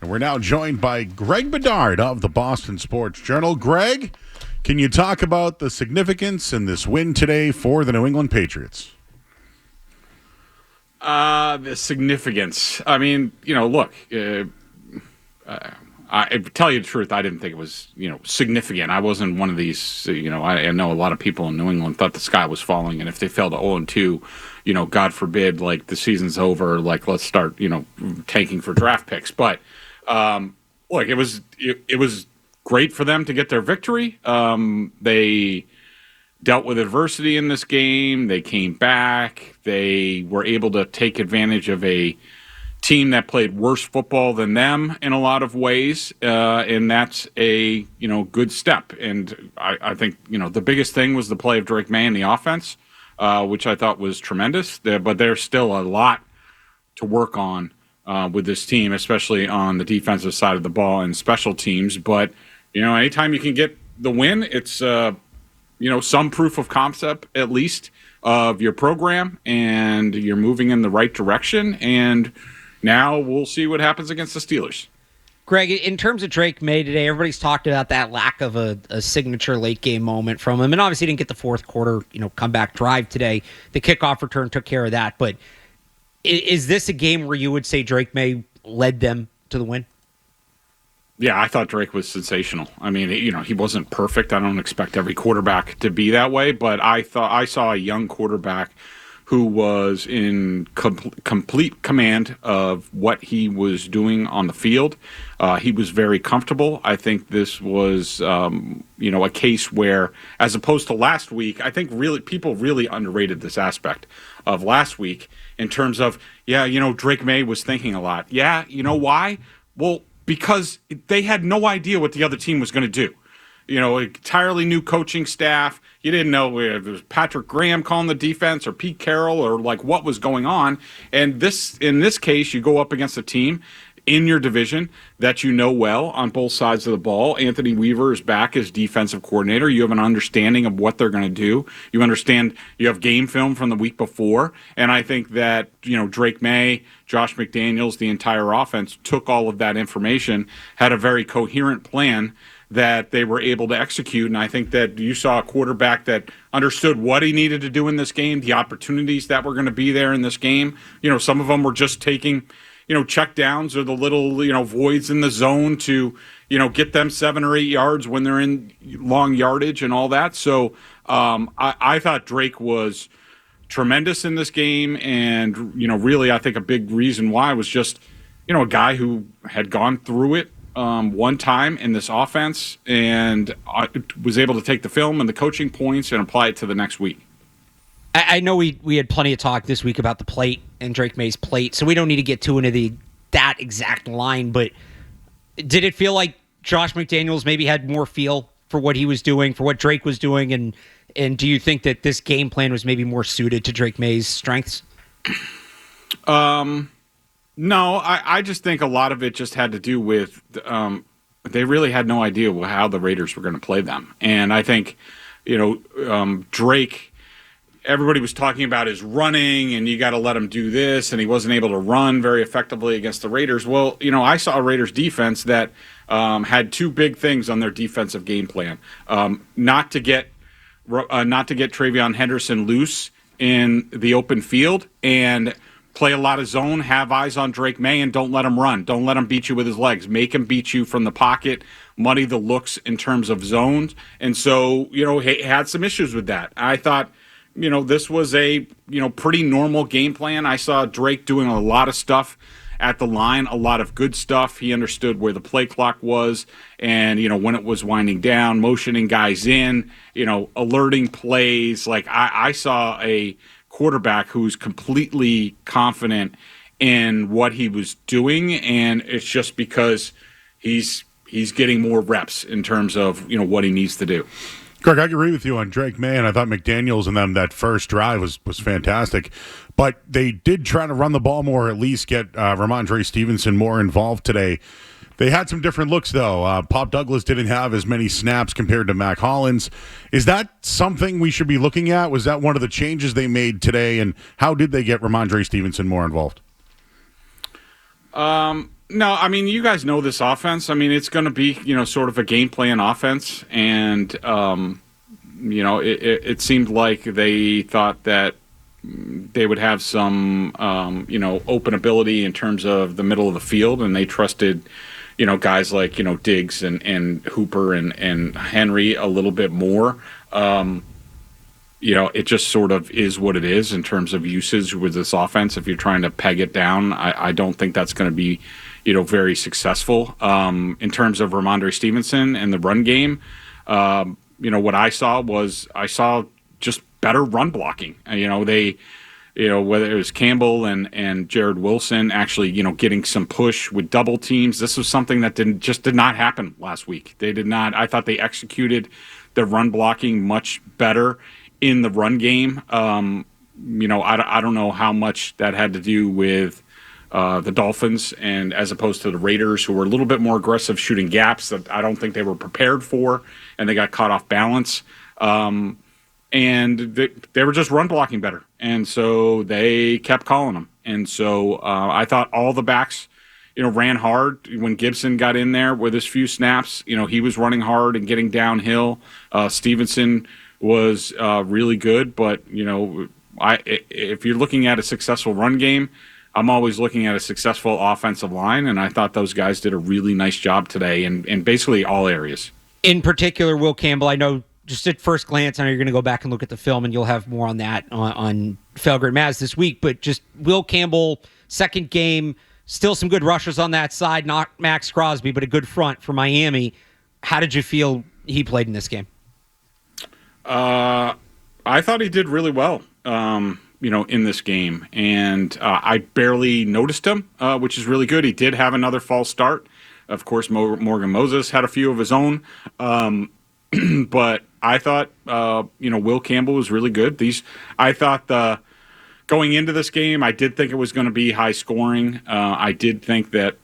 And we're now joined by Greg Bedard of the Boston Sports Journal. Greg, can you talk about the significance in this win today for the New England Patriots? The significance. I mean, look, I tell you the truth, I didn't think it was, significant. I wasn't one of these, I know a lot of people in New England thought the sky was falling, and if they fell to 0-2, God forbid, like, the season's over, like, let's start, tanking for draft picks. But, look, it was great for them to get their victory. They dealt with adversity in this game. They came back. They were able to take advantage of a team that played worse football than them in a lot of ways, and that's a good step. And I think the biggest thing was the play of Drake May in the offense, which I thought was tremendous. But there's still a lot to work on with this team, especially on the defensive side of the ball and special teams. But anytime you can get the win, it's some proof of concept at least of your program, and you're moving in the right direction. And now we'll see what happens against the Steelers. Greg, in terms of Drake May today, everybody's talked about that lack of a signature late game moment from him, and obviously didn't get the fourth quarter comeback drive today. The kickoff return took care of that, but is this a game where you would say Drake May led them to the win? Yeah, I thought Drake was sensational. I mean, he wasn't perfect. I don't expect every quarterback to be that way, but I thought I saw a young quarterback who was in complete command of what he was doing on the field. He was very comfortable. I think this was, a case where, as opposed to last week, I think people really underrated this aspect of last week in terms of, Drake May was thinking a lot. Yeah, you know why? Well, because they had no idea what the other team was going to do. Entirely new coaching staff. You didn't know if it was Patrick Graham calling the defense or Pete Carroll or like what was going on. And in this case, you go up against a team in your division that you know well on both sides of the ball. Anthony Weaver is back as defensive coordinator. You have an understanding of what they're going to do. You understand you have game film from the week before. And I think that, Drake May, Josh McDaniels, the entire offense took all of that information, had a very coherent plan that they were able to execute. And I think that you saw a quarterback that understood what he needed to do in this game, the opportunities that were going to be there in this game. Some of them were just taking, check downs or the little, voids in the zone to, get them 7 or 8 yards when they're in long yardage and all that. So I thought Drake was tremendous in this game. And, really, I think a big reason why was just, a guy who had gone through it one time in this offense and was able to take the film and the coaching points and apply it to the next week. I know we had plenty of talk this week about the plate and Drake May's plate, so we don't need to get too into that exact line, but did it feel like Josh McDaniels maybe had more feel for what he was doing, for what Drake was doing, and do you think that this game plan was maybe more suited to Drake May's strengths? No, I just think a lot of it just had to do with they really had no idea how the Raiders were going to play them. And I think, Drake, everybody was talking about his running and you got to let him do this, and he wasn't able to run very effectively against the Raiders. Well, I saw a Raiders defense that had two big things on their defensive game plan. Not to get TreVeyon Henderson loose in the open field and play a lot of zone, have eyes on Drake May, and don't let him run. Don't let him beat you with his legs. Make him beat you from the pocket, muddy the looks in terms of zones. And so, he had some issues with that. I thought, this was a, pretty normal game plan. I saw Drake doing a lot of stuff at the line, a lot of good stuff. He understood where the play clock was and, when it was winding down, motioning guys in, alerting plays. Like I saw a quarterback who's completely confident in what he was doing, and it's just because he's getting more reps in terms of what he needs to do. Greg, I agree with you on Drake May, and I thought McDaniels and them that first drive was fantastic, but they did try to run the ball more, at least get Ramondre Stevenson more involved today. They had some different looks, though. Pop Douglas didn't have as many snaps compared to Mac Hollins. Is that something we should be looking at? Was that one of the changes they made today, and how did they get Ramondre Stevenson more involved? No, I mean, you guys know this offense. I mean, it's going to be, sort of a game plan offense. And, it seemed like they thought that they would have some, open ability in terms of the middle of the field. And they trusted, guys like, Diggs and Hooper and Henry a little bit more. It just sort of is what it is in terms of usage with this offense. If you're trying to peg it down, I don't think that's going to be, very successful. In terms of Ramondre Stevenson and the run game, what I saw just better run blocking. They, whether it was Campbell and Jared Wilson actually, getting some push with double teams. This was something that did not happen last week. They did not. I thought they executed the run blocking much better in the run game. I don't know how much that had to do with the Dolphins and as opposed to the Raiders, who were a little bit more aggressive shooting gaps that I don't think they were prepared for, and they got caught off balance. And they were just run blocking better. And so they kept calling them. And so I thought all the backs, ran hard. When Gibson got in there with his few snaps, he was running hard and getting downhill. Stevenson was really good, but if you're looking at a successful run game, I'm always looking at a successful offensive line, and I thought those guys did a really nice job today in basically all areas. In particular, Will Campbell, I know just at first glance, I know you're going to go back and look at the film, and you'll have more on that on Felger Maz this week, but just Will Campbell, second game, still some good rushers on that side, not Max Crosby, but a good front for Miami. How did you feel he played in this game? I thought he did really well, in this game, and I barely noticed him, which is really good. He did have another false start. Of course, Morgan Moses had a few of his own, but I thought, Will Campbell was really good. I thought going into this game, I did think it was going to be high scoring. I did think that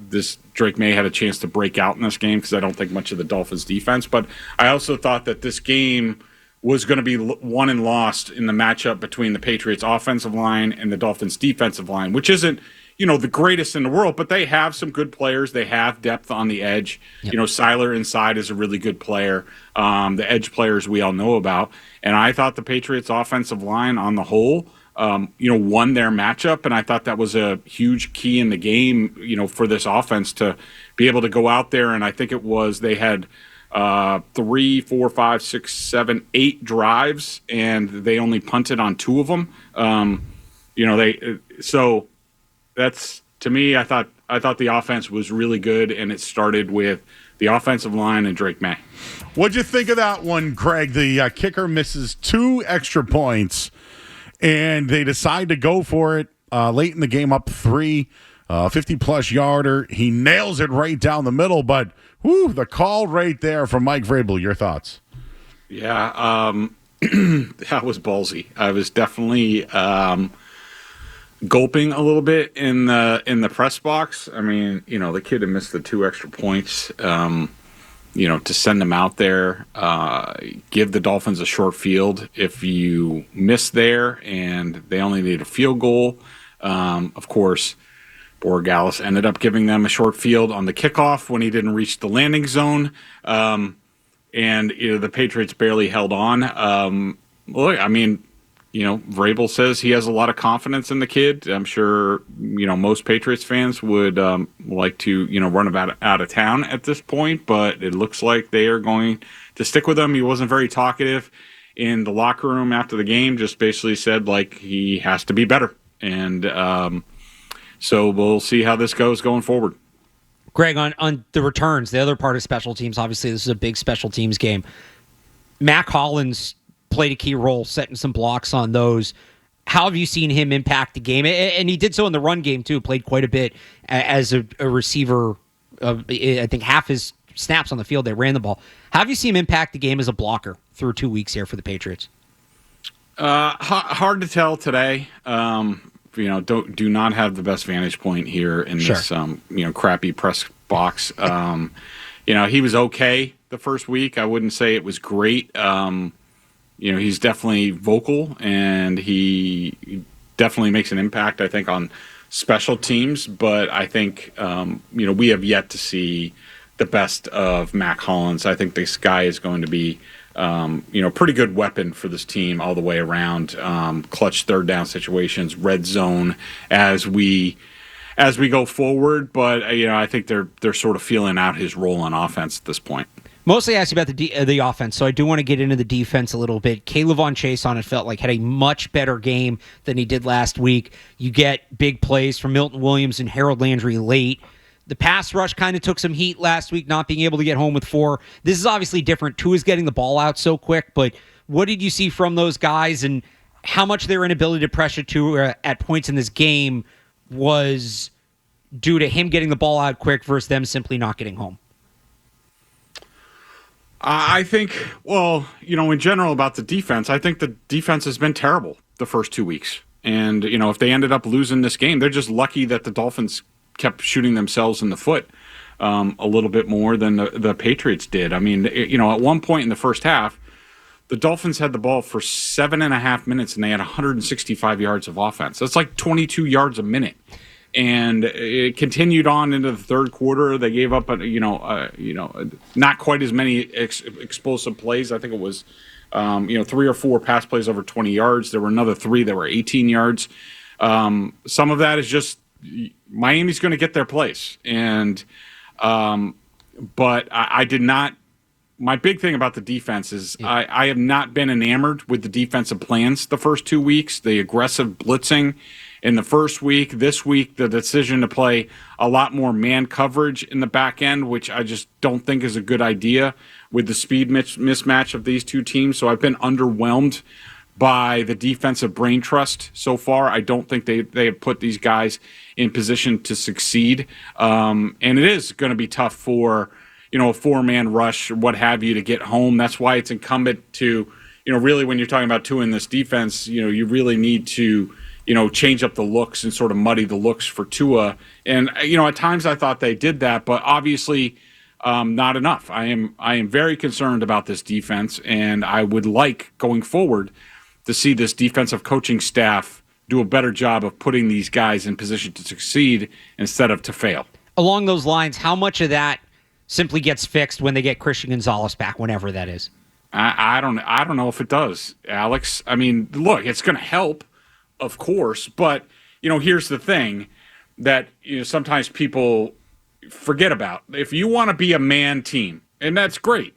this Drake May had a chance to break out in this game because I don't think much of the Dolphins defense, but I also thought that this game was going to be won and lost in the matchup between the Patriots offensive line and the Dolphins defensive line, which isn't, the greatest in the world, but they have some good players. They have depth on the edge. Yep. Seiler inside is a really good player. The edge players we all know about. And I thought the Patriots offensive line on the whole, won their matchup. And I thought that was a huge key in the game, for this offense to be able to go out there. And I think they had 3, 4, 5, 6, 7, 8 drives, and they only punted on 2 of them. So that's, to me, I thought the offense was really good, and it started with the offensive line and Drake May. What'd you think of that one, Craig? The kicker misses 2 extra points, and they decide to go for it late in the game, up 3, 50-plus yarder. He nails it right down the middle, but the call right there from Mike Vrabel. Your thoughts? Yeah, that was ballsy. I was definitely gulping a little bit in the press box. I mean, the kid had missed the 2 extra points. To send them out there, give the Dolphins a short field if you miss there, and they only need a field goal. Of course, Borregales ended up giving them a short field on the kickoff when he didn't reach the landing zone, and the Patriots barely held on. Look, I mean, Vrabel says he has a lot of confidence in the kid. I'm sure, most Patriots fans would like to, run out of town at this point, but it looks like they are going to stick with him. He wasn't very talkative in the locker room after the game, just basically said, he has to be better. And so we'll see how this goes going forward. Greg, on the returns, the other part of special teams, obviously this is a big special teams game. Mac Hollins played a key role setting some blocks on those. How have you seen him impact the game? And he did so in the run game, too. Played quite a bit as a receiver. I think half his snaps on the field, they ran the ball. How have you seen him impact the game as a blocker through 2 weeks here for the Patriots? Hard to tell today. Do not have the best vantage point here in this, crappy press box. He was okay the first week. I wouldn't say it was great. He's definitely vocal, and he definitely makes an impact, I think, on special teams, but I think we have yet to see the best of Mac Hollins. I think this guy is going to be pretty good weapon for this team all the way around. Clutch third down situations, red zone as we go forward. But I think they're sort of feeling out his role on offense at this point. Mostly asked you about the offense, so I do want to get into the defense a little bit. K'Lavon Chaisson, it felt like, had a much better game than he did last week. You get big plays from Milton Williams and Harold Landry late. The pass rush kind of took some heat last week, not being able to get home with 4. This is obviously different. Tua's getting the ball out so quick, but what did you see from those guys, and how much their inability to pressure Tua at points in this game was due to him getting the ball out quick versus them simply not getting home? I think, in general about the defense, I think the defense has been terrible the first 2 weeks. And, if they ended up losing this game, they're just lucky that the Dolphins kept shooting themselves in the foot a little bit more than the Patriots did. I mean, at one point in the first half, the Dolphins had the ball for 7.5 minutes and they had 165 yards of offense. That's like 22 yards a minute. And it continued on into the third quarter. They gave up, not quite as many explosive plays. I think it was, 3 or 4 pass plays over 20 yards. There were another 3 that were 18 yards. Some of that is just Miami's going to get their place. And, but I did not. My big thing about the defense is I have not been enamored with the defensive plans the first 2 weeks. The aggressive blitzing in the first week. This week, the decision to play a lot more man coverage in the back end, which I just don't think is a good idea with the speed mismatch of these two teams. So I've been underwhelmed by the defensive brain trust so far. I don't think they have put these guys in position to succeed. And it is going to be tough for, a 4-man rush or what have you to get home. That's why it's incumbent to, really when you're talking about Tua in this defense, you really need to, change up the looks and sort of muddy the looks for Tua. And, at times I thought they did that, but obviously not enough. I am very concerned about this defense, and I would like going forward to see this defensive coaching staff do a better job of putting these guys in position to succeed instead of to fail. Along those lines, how much of that simply gets fixed when they get Christian Gonzalez back, whenever that is? I don't know if it does, Alex. I mean, look, it's going to help, of course, but here's the thing that sometimes people forget about. If you want to be a man team, and that's great,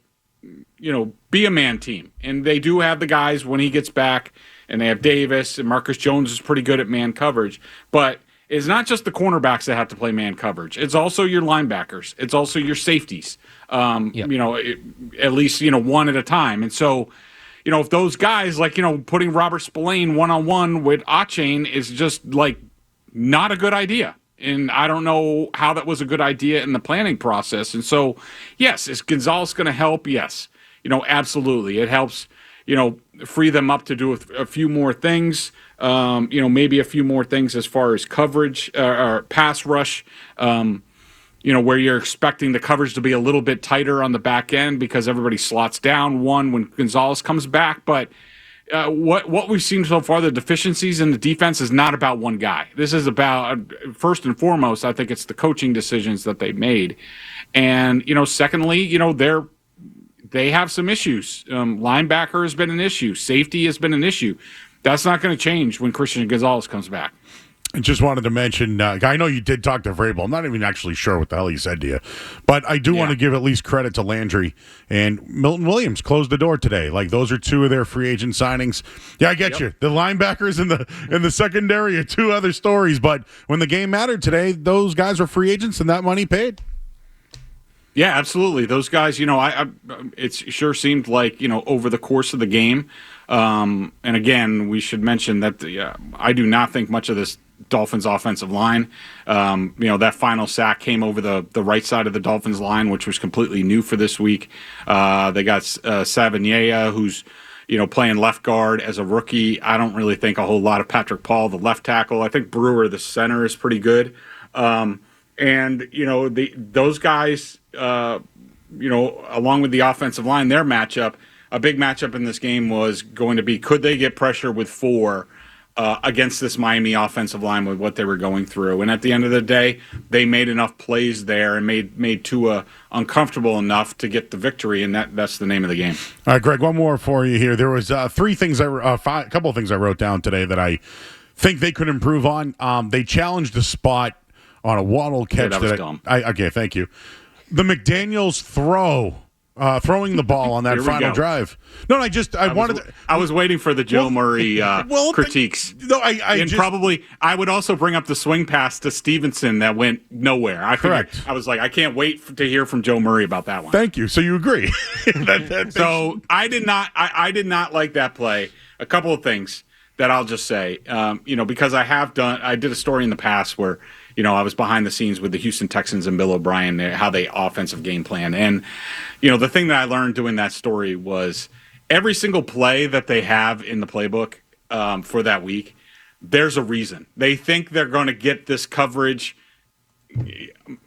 be a man team. And they do have the guys when he gets back, and they have Davis, and Marcus Jones is pretty good at man coverage. But it's not just the cornerbacks that have to play man coverage. It's also your linebackers. It's also your safeties, at least, one at a time. And so, if those guys, like, putting Robert Spillane one-on-one with Achane is just, like, not a good idea. And I don't know how that was a good idea in the planning process. And so, yes, is Gonzalez going to help? Yes. Absolutely. It helps, free them up to do a few more things, maybe a few more things as far as coverage or pass rush, where you're expecting the coverage to be a little bit tighter on the back end because everybody slots down when Gonzalez comes back. But what we've seen so far, the deficiencies in the defense is not about one guy. This is about, first and foremost, I think it's the coaching decisions that they made. And, secondly, they have some issues. Linebacker has been an issue. Safety has been an issue. That's not going to change when Christian Gonzalez comes back. I just wanted to mention, I know you did talk to Vrabel. I'm not even actually sure what the hell he said to you. But I do want to give at least credit to Landry and Milton Williams closed the door today. Like, those are 2 of their free agent signings. Yeah, I get you. The linebackers in the secondary are 2 other stories. But when the game mattered today, those guys were free agents and that money paid. Yeah, absolutely. Those guys, it sure seemed like, over the course of the game. And again, we should mention that I do not think much of this Dolphins offensive line. That final sack came over the right side of the Dolphins line, which was completely new for this week. They got Savignaia, who's, playing left guard as a rookie. I don't really think a whole lot of Patrick Paul, the left tackle. I think Brewer, the center, is pretty good. And, those guys, along with the offensive line, their matchup, a big matchup in this game was going to be, could they get pressure with 4 against this Miami offensive line with what they were going through. And at the end of the day, they made enough plays there and made Tua uncomfortable enough to get the victory, and that's the name of the game. All right, Greg, one more for you here. There was a couple of things I wrote down today that I think they could improve on. They challenged the spot on a Waddle catch. Yeah, that was dumb. Okay, thank you. The McDaniels throwing the ball on that final drive. No, I was waiting for the Joe Murray critiques. I would also bring up the swing pass to Stevenson that went nowhere. Correct. I was like, I can't wait to hear from Joe Murray about that one. Thank you. So you agree? So I did not like that play. A couple of things that I'll just say, because I did a story in the past where, I was behind the scenes with the Houston Texans and Bill O'Brien, how they offensive game plan. And, the thing that I learned doing that story was every single play that they have in the playbook for that week, there's a reason. They think they're going to get this coverage.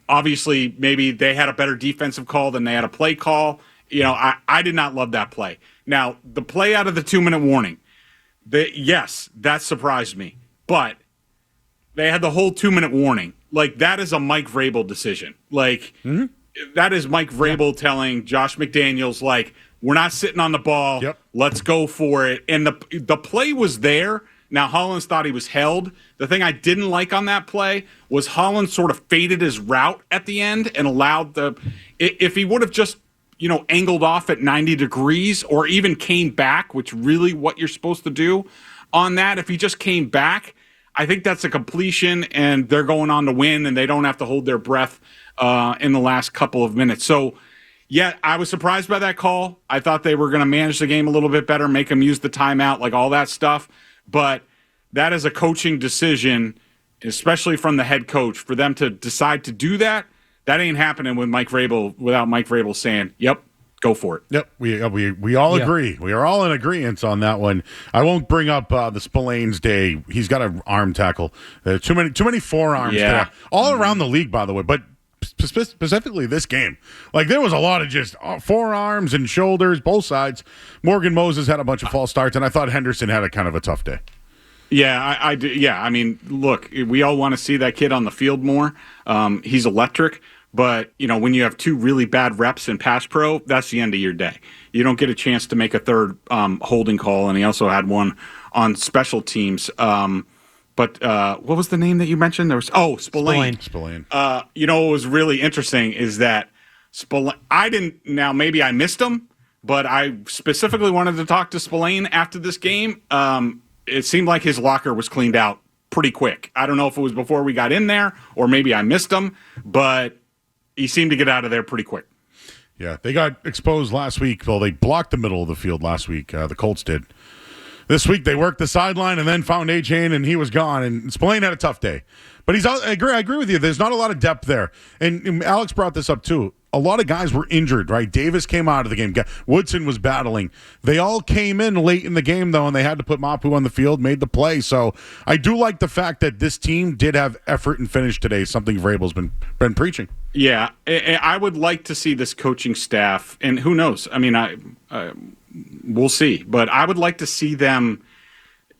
Obviously, maybe they had a better defensive call than they had a play call. I did not love that play. Now, the play out of the 2-minute warning, yes, that surprised me. But they had the whole 2-minute warning. Like, that is a Mike Vrabel decision. Like, that is Mike Vrabel telling Josh McDaniels, like, we're not sitting on the ball. Yep. Let's go for it. And the play was there. Now, Hollins thought he was held. The thing I didn't like on that play was Hollins sort of faded his route at the end and allowed if he would have just, angled off at 90 degrees or even came back, which really what you're supposed to do on that, if he just came back, I think that's a completion, and they're going on to win, and they don't have to hold their breath in the last couple of minutes. So, yeah, I was surprised by that call. I thought they were going to manage the game a little bit better, make them use the timeout, like all that stuff. But that is a coaching decision, especially from the head coach, for them to decide to do that. That ain't happening with Mike Vrabel without Mike Vrabel saying, "Yep, go for it." Yep, we all agree. We are all in agreement on that one. I won't bring up the Spillane's day. He's got an arm tackle. Too many forearms. Yeah. All around the league, by the way, but specifically this game. Like, there was a lot of just forearms and shoulders, both sides. Morgan Moses had a bunch of false starts, and I thought Henderson had a kind of a tough day. Yeah, I do. Yeah, I mean, look, we all want to see that kid on the field more. He's electric. But, when you have two really bad reps in pass pro, that's the end of your day. You don't get a chance to make a third holding call, and he also had one on special teams. But what was the name that you mentioned? There was Spillane. What was really interesting is that maybe I missed him, but I specifically wanted to talk to Spillane after this game. It seemed like his locker was cleaned out pretty quick. I don't know if it was before we got in there or maybe I missed him, but he seemed to get out of there pretty quick. Yeah, they got exposed last week. Well, they blocked the middle of the field last week. The Colts did. This week, they worked the sideline and then found A-Chain, and he was gone. And Spillane had a tough day. But I agree with you. There's not a lot of depth there. And Alex brought this up, too. A lot of guys were injured, right? Davis came out of the game. Woodson was battling. They all came in late in the game, though, and they had to put Mapu on the field, made the play. So I do like the fact that this team did have effort and finish today, something Vrabel's been preaching. Yeah, I would like to see this coaching staff, and who knows? I mean, we'll see. But I would like to see them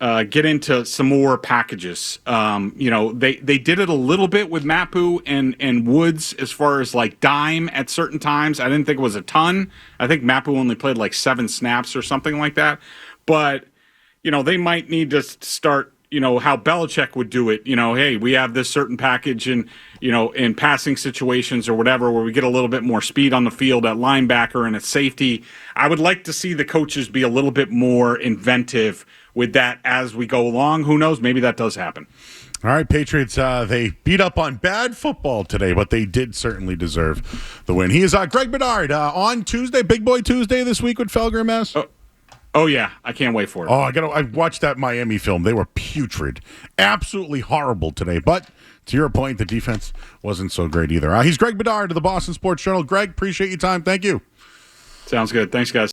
get into some more packages. They did it a little bit with Mapu and Woods as far as like dime at certain times. I didn't think it was a ton. I think Mapu only played like 7 snaps or something like that. But, they might need to start, how Belichick would do it. Hey, we have this certain package in passing situations or whatever where we get a little bit more speed on the field at linebacker and at safety. I would like to see the coaches be a little bit more inventive with that as we go along. Who knows? Maybe that does happen. All right, Patriots, they beat up on bad football today, but they did certainly deserve the win. He is Greg Bedard on Tuesday, Big Boy Tuesday this week with Felger Mass. Oh, yeah. I can't wait for it. I watched that Miami film. They were putrid. Absolutely horrible today. But to your point, the defense wasn't so great either. He's Greg Bedard of the Boston Sports Journal. Greg, appreciate your time. Thank you. Sounds good. Thanks, guys.